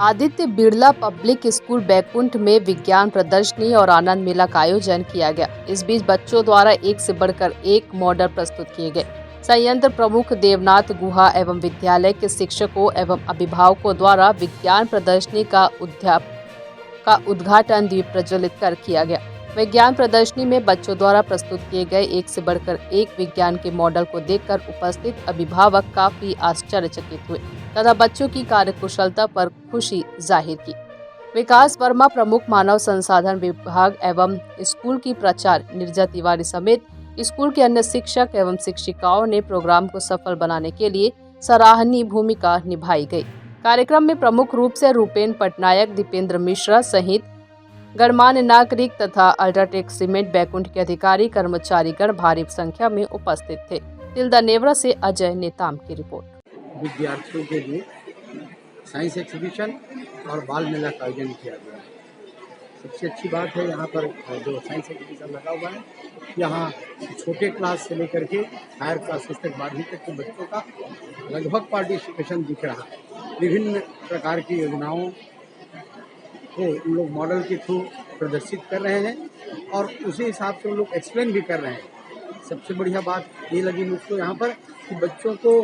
Aditya Birla public school Baikunth में विज्ञान प्रदर्शनी और आनंद मेला का आयोजन किया गया। इस बीच बच्चों द्वारा एक से बढ़कर एक मॉडल प्रस्तुत किए गए। संयंत्र प्रमुख देवनाथ गुहा एवं विद्यालय के शिक्षकों एवं अभिभावकों द्वारा विज्ञान प्रदर्शनी का उद्घाटन दीप प्रज्वलित कर किया गया। विज्ञान प्रदर्शनी में बच्चों द्वारा प्रस्तुत किए गए एक से बढ़कर एक विज्ञान के मॉडल को देखकर उपस्थित अभिभावक काफी आश्चर्यचकित हुए तथा बच्चों की कार्यकुशलता पर खुशी जाहिर की। विकास वर्मा प्रमुख मानव संसाधन विभाग एवं स्कूल की प्राचार्य नीरजा तिवारी समेत स्कूल के अन्य शिक्षक एवं शिक्षिकाओं ने प्रोग्राम को सफल बनाने के लिए सराहनीय भूमिका निभाई गई। कार्यक्रम में प्रमुख रूप से रूपेन पटनायक, दीपेंद्र मिश्रा सहित गणमान्य नागरिक तथा अल्ट्राटेक सीमेंट बैकुंठ के अधिकारी कर्मचारीगण भारी संख्या में उपस्थित थे। तिल्दा नेवरा से अजय नेताम की रिपोर्ट। विद्यार्थियों के लिए साइंस एग्जीबिशन और बाल मेला का आयोजन किया गया है। सबसे अच्छी बात है यहाँ पर जो साइंस एग्जीबिशन लगा हुआ है, यहाँ छोटे क्लास से लेकर के हायर क्लासेस तक 12वीं तक के बच्चों का लगभग पार्टिसिपेशन दिख रहा है। विभिन्न प्रकार की योजनाओं को उन लोग मॉडल के थ्रू प्रदर्शित कर रहे हैं और उसी हिसाब से उन लोग एक्सप्लेन भी कर रहे हैं। सबसे बढ़िया बात ये लगी मुझको यहाँ पर कि बच्चों को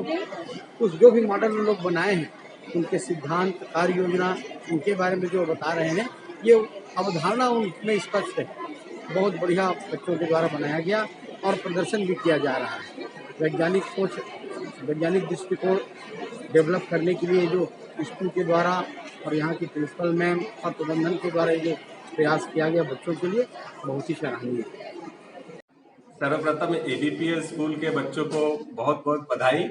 कुछ जो भी मॉडल उन लोग बनाए हैं, उनके सिद्धांत, कार्य योजना, उनके बारे में जो बता रहे हैं, ये अवधारणा उनमें स्पष्ट है। बहुत बढ़िया बच्चों के द्वारा बनाया गया और प्रदर्शन भी किया जा रहा है। वैज्ञानिक सोच, वैज्ञानिक दृष्टिकोण डेवलप करने के लिए जो स्कूल के द्वारा और यहाँ की प्रिंसिपल मैम और प्रबंधन के द्वारा जो प्रयास किया गया बच्चों के लिए, बहुत ही सराहनीय है। सर्वप्रथम एबीपीएस स्कूल के बच्चों को बहुत बहुत बधाई,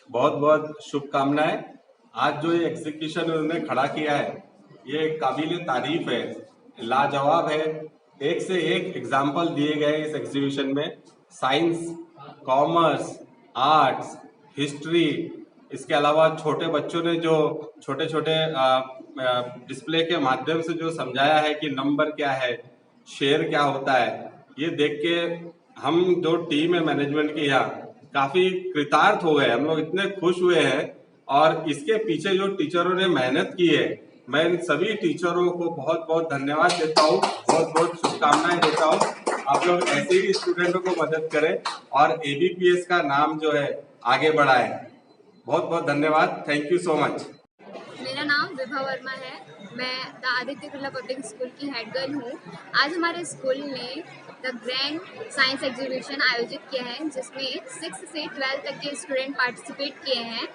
बहुत बहुत शुभकामनाएं। आज जो ये एग्जीक्यूशन उन्होंने खड़ा किया है, ये काबिल तारीफ है, लाजवाब है। एक से एक एग्जाम्पल दिए गए इस एग्जीबिशन में। साइंस, कॉमर्स, आर्ट्स, हिस्ट्री, इसके अलावा छोटे बच्चों ने जो छोटे छोटे डिस्प्ले के माध्यम से जो समझाया है कि नंबर क्या है, शेयर क्या होता है, ये देख के हम जो टीम है मैनेजमेंट की यहाँ काफी कृतार्थ हो गए। हम लोग इतने खुश हुए हैं और इसके पीछे जो टीचरों ने मेहनत की है, मैं इन सभी टीचरों को बहुत बहुत धन्यवाद देता हूँ, बहुत बहुत शुभकामनाएं देता हूँ। आप लोग ऐसे ही स्टूडेंटों को मदद करें और एबीपीएस का नाम जो है आगे बढ़ाएं। बहुत बहुत धन्यवाद। Thank you so much. मेरा नाम विभा वर्मा है। मैं the Aditya Birla public school की हेड गर्ल हूँ। आज हमारे स्कूल ने द ग्रैंड साइंस एग्जीबिशन आयोजित किया है, जिसमें 6 से 12 तक के स्टूडेंट पार्टिसिपेट किए हैं।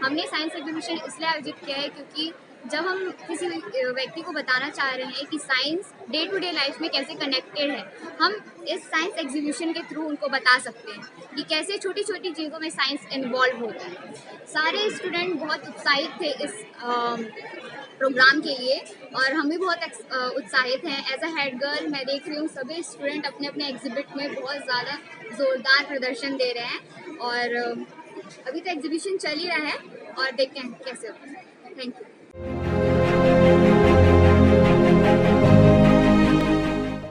हमने साइंस एग्जीबिशन इसलिए आयोजित किया है क्योंकि जब हम किसी व्यक्ति को बताना चाह रहे हैं कि science day to day life में कैसे कनेक्टेड है, हम इस साइंस एग्जीबिशन के थ्रू उनको बता सकते हैं कि कैसे छोटी छोटी चीज़ों में साइंस इन्वॉल्व होता है। सारे स्टूडेंट बहुत उत्साहित थे इस प्रोग्राम के लिए और हम भी बहुत उत्साहित हैं। एज अ हेड गर्ल मैं देख रही हूँ सभी स्टूडेंट अपने अपने एग्जिबिट में बहुत ज़्यादा ज़ोरदार प्रदर्शन दे रहे हैं और अभी तो एग्जीबिशन चल ही रहा है और देखते हैं कैसे होता है। Thank you.